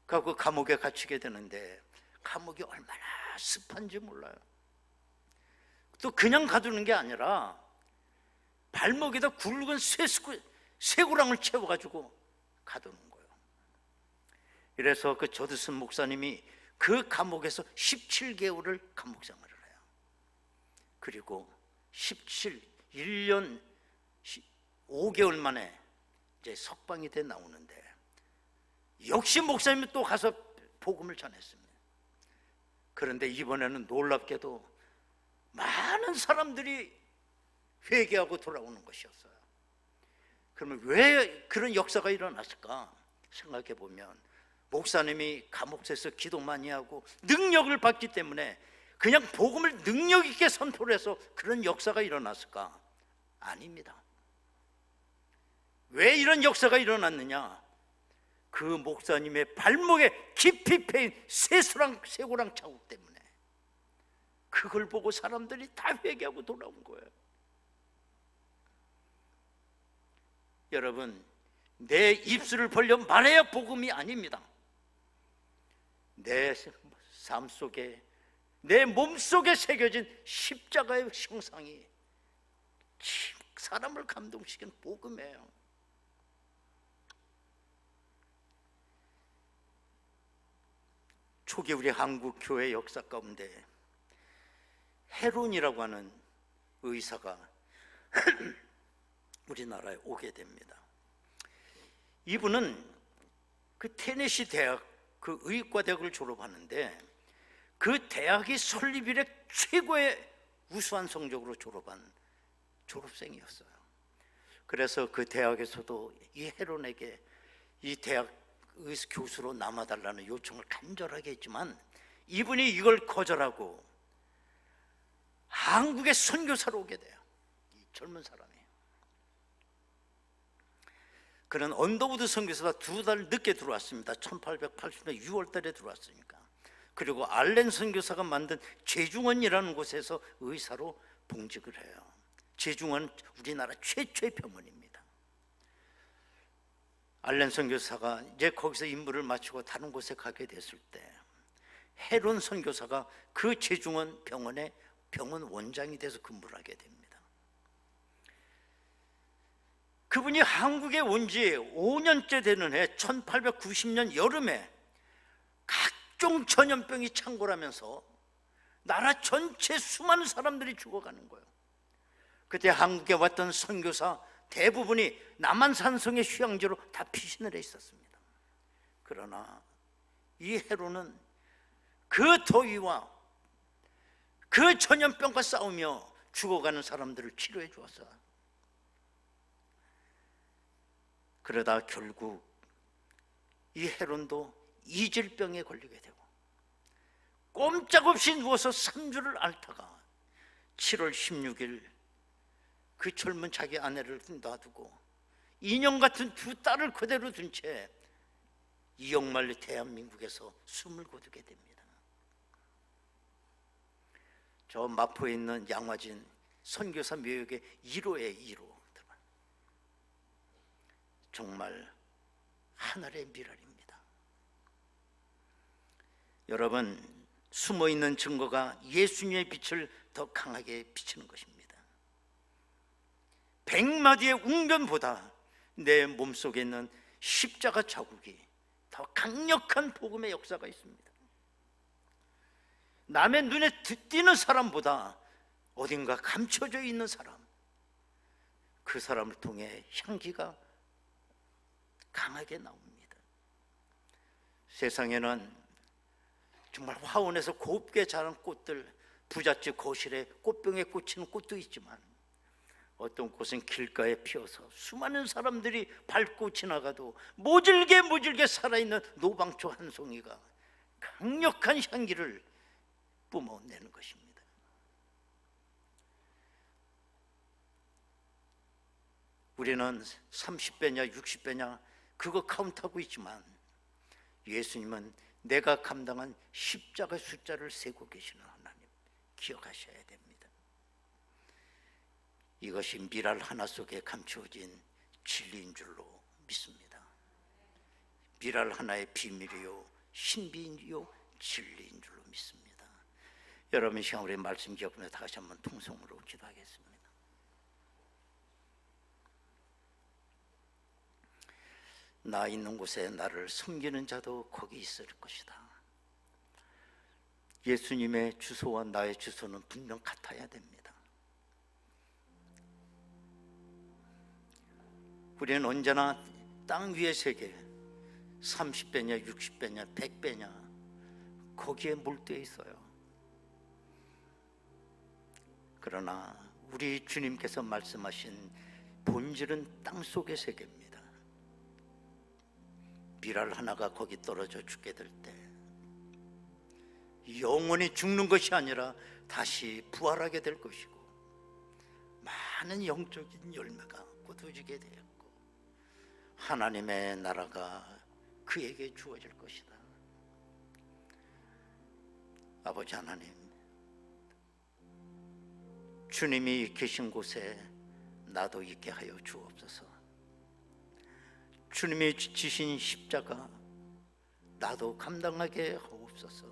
그리고 감옥에 갇히게 되는데 감옥이 얼마나 습한지 몰라요. 또 그냥 가두는 게 아니라 발목에다 굵은 쇠고랑을 채워가지고 가두는 거예요. 이래서 그 저드슨 목사님이 그 감옥에서 17개월을 감옥 생활을 해요. 그리고 1년 5개월 만에 이제 석방이 돼 나오는데 역시 목사님이 또 가서 복음을 전했습니다. 그런데 이번에는 놀랍게도 많은 사람들이 회개하고 돌아오는 것이었어요. 그러면 왜 그런 역사가 일어났을까 생각해 보면 목사님이 감옥에서 기도 많이 하고 능력을 받기 때문에 그냥 복음을 능력 있게 선포를 해서 그런 역사가 일어났을까? 아닙니다. 왜 이런 역사가 일어났느냐? 그 목사님의 발목에 깊이 패인 쇠고랑 자국 때문에 그걸 보고 사람들이 다 회개하고 돌아온 거예요. 여러분, 내 입술을 벌려 말해야 복음이 아닙니다. 내 삶 속에, 내 몸 속에 새겨진 십자가의 형상이 사람을 감동시키는 복음이에요. 초기 우리 한국 교회 역사 가운데 헤론이라고 하는 의사가 우리나라에 오게 됩니다. 이분은 그 테네시 대학 그 의과대학을 졸업하는데 그 대학이 설립 이래 최고의 우수한 성적으로 졸업한 졸업생이었어요. 그래서 그 대학에서도 이 헤론에게 이 대학 교수로 남아달라는 요청을 간절하게 했지만 이분이 이걸 거절하고 한국에 선교사로 오게 돼요. 이 젊은 사람이. 그는 언더우드 선교사가 2달 늦게 들어왔습니다. 1880년 6월 달에 들어왔으니까. 그리고 알렌 선교사가 만든 제중원이라는 곳에서 의사로 봉직을 해요. 제중원 우리나라 최초의 병원입니다. 알렌 선교사가 이제 거기서 임무를 마치고 다른 곳에 가게 됐을 때 헤론 선교사가 그 제중원 병원의 병원 원장이 돼서 근무를 하게 됩니다. 그분이 한국에 온 지 5년째 되는 해 1890년 여름에 각종 전염병이 창궐하면서 나라 전체 수많은 사람들이 죽어가는 거예요. 그때 한국에 왔던 선교사 대부분이 남한산성의 휴양지로 다 피신을 해 있었습니다. 그러나 이 헤론은 그 더위와 그 전염병과 싸우며 죽어가는 사람들을 치료해 주었어요. 그러다 결국 이 헤론도 이질병에 걸리게 되고 꼼짝없이 누워서 3주를 앓다가 7월 16일 그 젊은 자기 아내를 놔두고 인형 같은 2딸을 그대로 둔 채 이역말리 대한민국에서 숨을 거두게 됩니다. 저 마포에 있는 양화진 선교사 묘역의 1호에 1호. 정말 하늘의 미랄입니다. 여러분, 숨어있는 증거가 예수님의 빛을 더 강하게 비치는 것입니다. 100마디의 웅변보다 내 몸속에 있는 십자가 자국이 더 강력한 복음의 역사가 있습니다. 남의 눈에 띄는 사람보다 어딘가 감춰져 있는 사람, 그 사람을 통해 향기가 강하게 나옵니다. 세상에는 정말 화원에서 곱게 자란 꽃들, 부잣집 거실에 꽃병에 꽂히는 꽃도 있지만 어떤 꽃은 길가에 피어서 수많은 사람들이 밟고 지나가도 모질게 살아있는 노방초 한 송이가 강력한 향기를 뿜어내는 것입니다. 우리는 30배냐 60배냐 그거 카운트하고 있지만 예수님은 내가 감당한 십자가 숫자를 세고 계시는 하나님 기억하셔야 됩니다. 이것이 미랄 하나 속에 감추어진 진리인 줄로 믿습니다. 미랄 하나의 비밀이요 신비이요 진리인 줄로 믿습니다. 여러분 시간 우리 말씀 기억하며 다시 한번 통성으로 기도하겠습니다. 나 있는 곳에 나를 섬기는 자도 거기 있을 것이다. 예수님의 주소와 나의 주소는 분명 같아야 됩니다. 우리는 언제나 땅 위의 세계 30배냐 60배냐 100배냐 거기에 몰두해 있어요. 그러나 우리 주님께서 말씀하신 본질은 땅속의 세계입니다. 미랄 하나가 거기 떨어져 죽게 될 때 영원히 죽는 것이 아니라 다시 부활하게 될 것이고 많은 영적인 열매가 거두어지게 되었고 하나님의 나라가 그에게 주어질 것이다. 아버지 하나님, 주님이 계신 곳에 나도 있게 하여 주옵소서. 주님이 지신 십자가 나도 감당하게 하옵소서.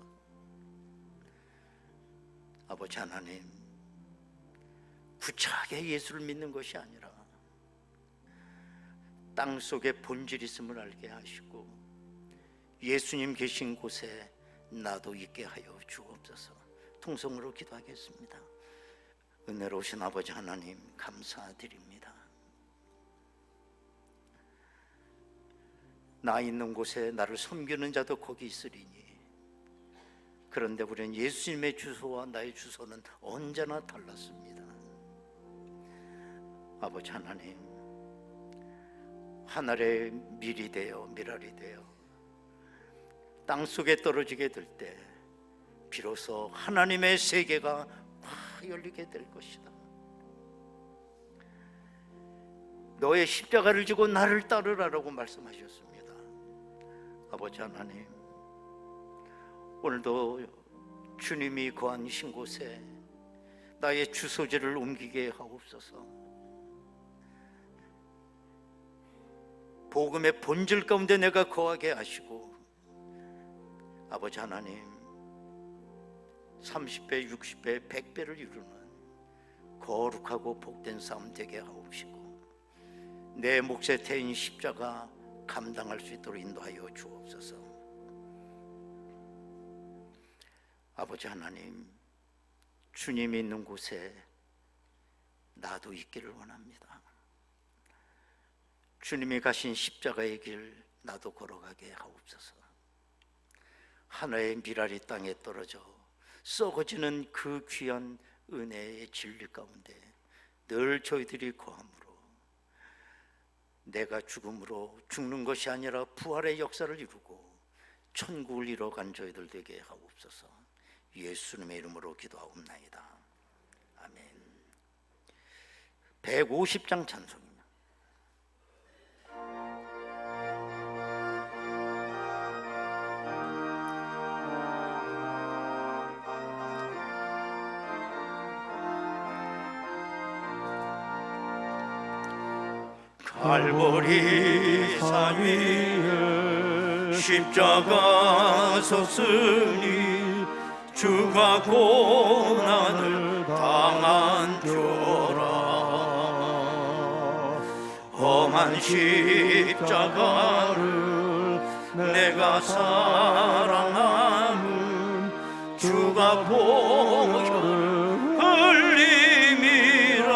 아버지 하나님, 구차하게 예수를 믿는 것이 아니라 땅속에 본질 있음을 알게 하시고 예수님 계신 곳에 나도 있게 하여 주옵소서. 통성으로 기도하겠습니다. 은혜로우신 아버지 하나님 감사드립니다. 나 있는 곳에 나를 섬기는 자도 거기 있으리니 그런데 우리는 예수님의 주소와 나의 주소는 언제나 달랐습니다. 아버지 하나님, 하늘의 밀이 되어 미랄이 되어 땅속에 떨어지게 될 때 비로소 하나님의 세계가 확 열리게 될 것이다. 너의 십자가를 지고 나를 따르라라고 말씀하셨습니다. 아버지 하나님, 오늘도 주님이 거하신 곳에 나의 주소지를 옮기게 하옵소서. 복음의 본질 가운데 내가 거하게 하시고 아버지 하나님 30배, 60배, 100배를 이루는 거룩하고 복된 삶 되게 하옵시고 내 몫의 태인 십자가 감당할 수 있도록 인도하여 주옵소서. 아버지 하나님, 주님이 있는 곳에 나도 있기를 원합니다. 주님이 가신 십자가의 길 나도 걸어가게 하옵소서. 하나의 미랄이 땅에 떨어져 썩어지는 그 귀한 은혜의 진리 가운데 늘 저희들이 거함으로 내가 죽음으로 죽는 것이 아니라 부활의 역사를 이루고 천국을 이뤄간 저희들 되게 하옵소서. 예수님의 이름으로 기도하옵나이다. 아멘. 150장 찬송입니다. 갈보리 산 위에 십자가 섰으니 주가 고난을 당한 조라. 험한 십자가를 내가 사랑함은 주가 보혈을 흘림이라.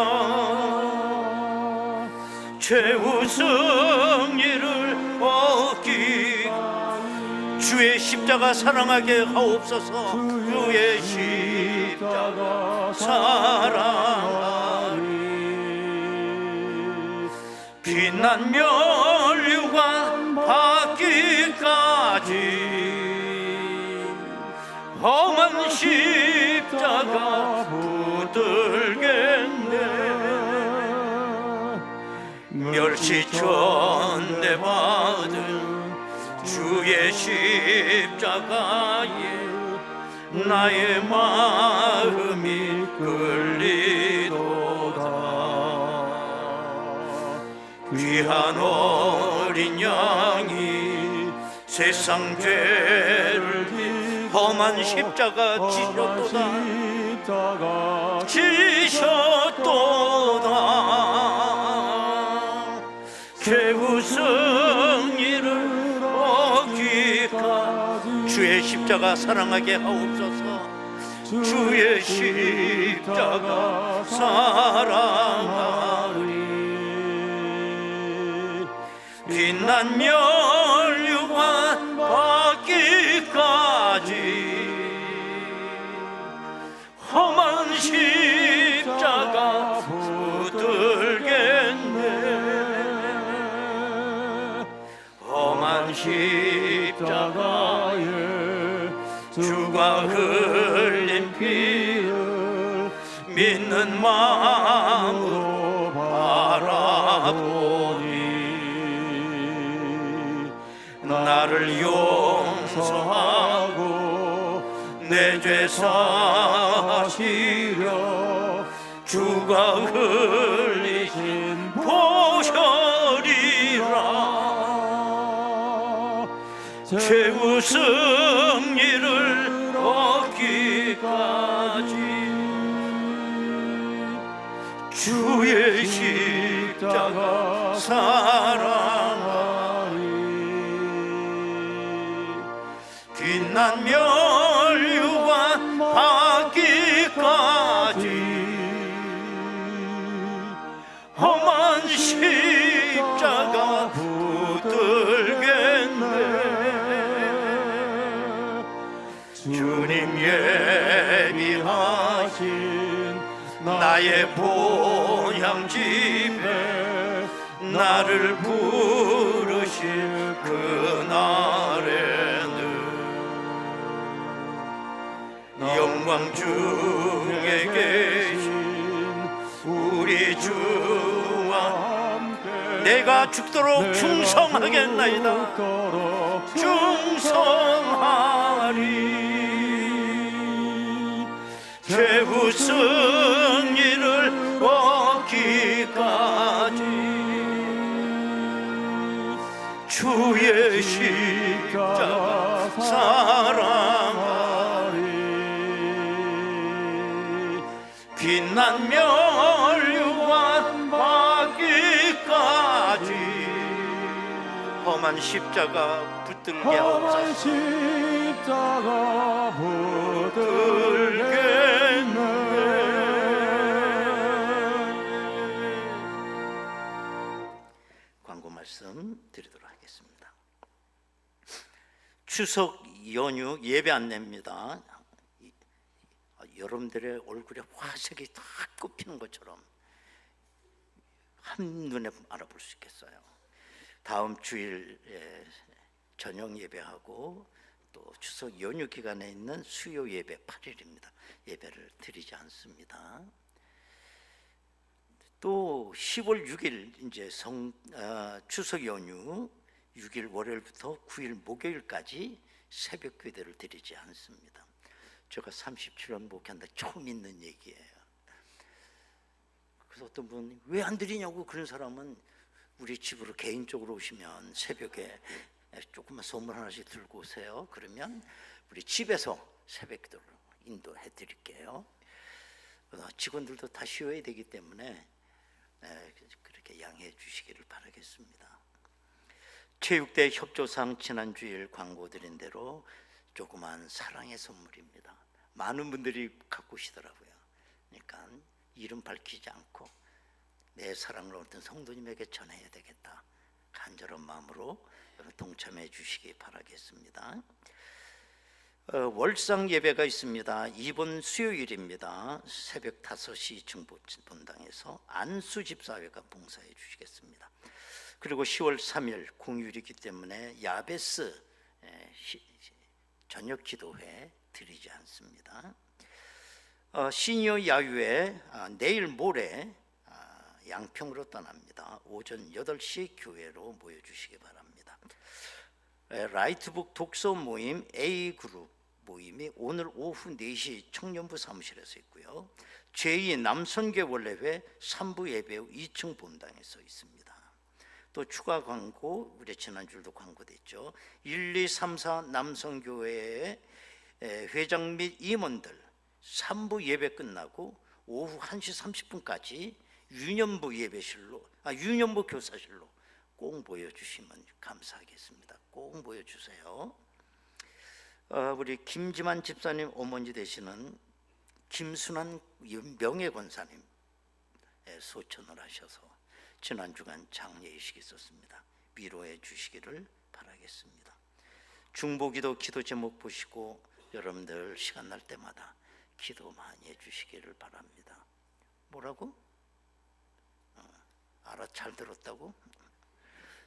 최후 승리를 얻기 주의 십자가 사랑하게 하옵소서. 주의 십자가 사랑하리. 빛난 면류관 받기까지 험한 십자가 붙들겠네. 멸시천대 받은 주의 십자가에 나의 마음이 끌리도다. 귀한 어린 양이 세상 죄를 험한 십자가 지셨도다 최후 승리를 얻기까지 주의 십자가 사랑하게 하옵소서. 주의 십자가 사랑하리. 빛난 멸류관 받기까지 험한 십자가 붙들겠네. 험한 십자가에 주가 흘린 피를 믿는 마음으로 바라보니 나를 용서하고 내 죄 사시려 주가 흘리신 보혈이라 최후 승리를 얻기까지 주의 십자가 사랑하리. 빛난 멸류관 받기까지 험한 십자가 붙들겠네. 주님 예비하신 나의 보향집에 나를 부르실 그날에는 영광 중에 계신 우리 주와 내가 죽도록 충성하겠나이다. 충성하리. 최후 승리를 얻기까지 주의 십자가 사랑하리. 빛난 멸류관 받기까지 험한 십자가 붙들게 하옵소서. 십자가 붙들겠네. 광고 말씀 드리도록 하겠습니다. 추석 연휴 예배 안내입니다. 여러분들의 얼굴에 화색이 다 꼽히는 것처럼 한눈에 알아볼 수 있겠어요. 다음 주일에 저녁 예배하고 또 추석 연휴 기간에 있는 수요 예배 8일입니다. 예배를 드리지 않습니다. 또 10월 6일 이제 추석 연휴 6일 월요일부터 9일 목요일까지 새벽 기도를 드리지 않습니다. 제가 37년 목회한다 처음 있는 얘기예요. 그래서 어떤 분이 왜 안 드리냐고 그런 사람은 우리 집으로 개인적으로 오시면 새벽에 조금만 선물 하나씩 들고 오세요. 그러면 우리 집에서 새벽 기도를 인도해 드릴게요. 직원들도 다 쉬어야 되기 때문에 그렇게 양해해 주시기를 바라겠습니다. 체육대 협조상 지난주일 광고 드린 대로 조그만 사랑의 선물입니다. 많은 분들이 갖고 오시더라고요. 그러니까 이름 밝히지 않고 내 사랑을 어떤 성도님에게 전해야 되겠다. 간절한 마음으로 동참해 주시기 바라겠습니다. 월상 예배가 있습니다. 이번 수요일입니다. 새벽 5시 중보본당에서 안수 집사회가 봉사해 주시겠습니다. 그리고 10월 3일 공휴일이기 때문에 야베스 저녁 기도회 드리지 않습니다. 시니어 야유회 내일 모레 양평으로 떠납니다. 오전 8시 교회로 모여주시기 바랍니다. 라이트북 독서 모임 A그룹 모임이 오늘 오후 4시 청년부 사무실에서 있고요. 제2 남선교 원례회 3부 예배 후 2층 본당에서 있습니다. 또 추가 광고, 우리 지난주도 광고됐죠. 1234 남성교회의 회장 및 임원들 3부 예배 끝나고 오후 1시 30분까지 유년부 교사실로 꼭 모여주시면 감사하겠습니다. 꼭 모여주세요. 우리 김지만 집사님 어머니 되시는 김순환 명예권사님 소천을 하셔서 지난 주간 장례의식이 있었습니다. 위로해 주시기를 바라겠습니다. 중보기도 기도 제목 보시고 여러분들 시간 날 때마다 기도 많이 해주시기를 바랍니다. 뭐라고? 알아, 잘 들었다고?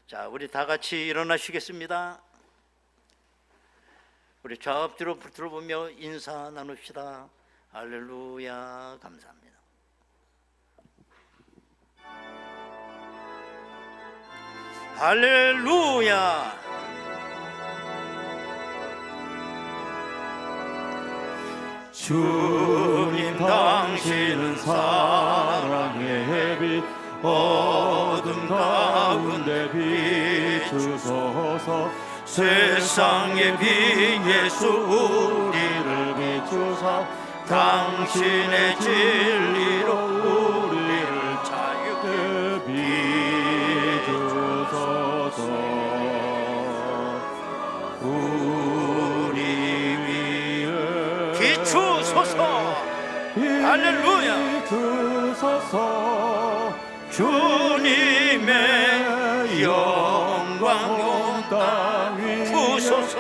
자, 우리 다 같이 일어나시겠습니다. 우리 좌엎드려 들어보며 인사 나눕시다. 할렐루야, 감사합니다. 할렐루야. 주님 당신은 사랑의 빛 어둠 가운데 비추소서 세상의 빛 예수 우리를 비추사 당신의 진리로 우리를 자유케 비추소서 우리 위에 비추소서. 할렐루야. 비추소서 주님의 영광 온 땅 부소서.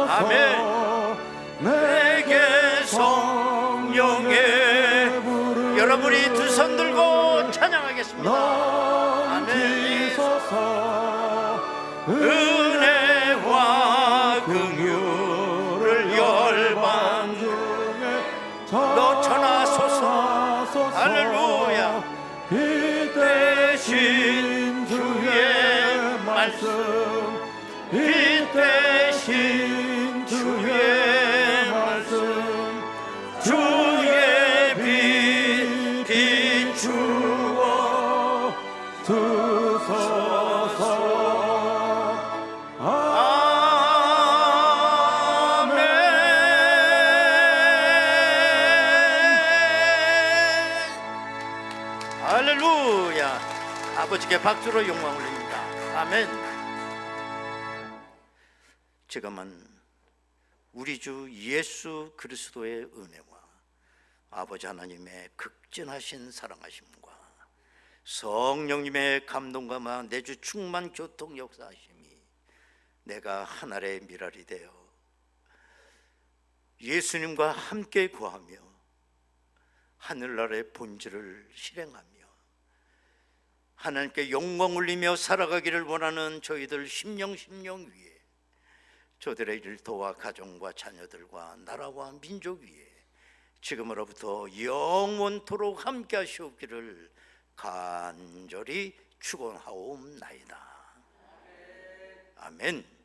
아멘. 내게 성령의 여러분이 두 손 들고 찬양하겠습니다. 아멘. 은혜와 긍휼을 열방 중에 넘쳐나소서. 할렐루야. 빛 대신 주의 말씀 빛 대신 주의 말씀 주의 빛 비추어 주소서. 아멘. 할렐루야. 아버지께 박수로 영광 올립니다. 아멘. 지금은 우리 주 예수 그리스도의 은혜와 아버지 하나님의 극진하신 사랑하심과 성령님의 감동과 내주 충만 교통 역사하심이 내가 하늘의 미랄이 되어 예수님과 함께 구하며 하늘나라의 본질을 실행하며 하나님께 영광 올리며 살아가기를 원하는 저희들 심령 위에 저들의 일터와 가정과 자녀들과 나라와 민족 위에 지금으로부터 영원토록 함께 하시옵기를 간절히 축원하옵나이다. 아멘.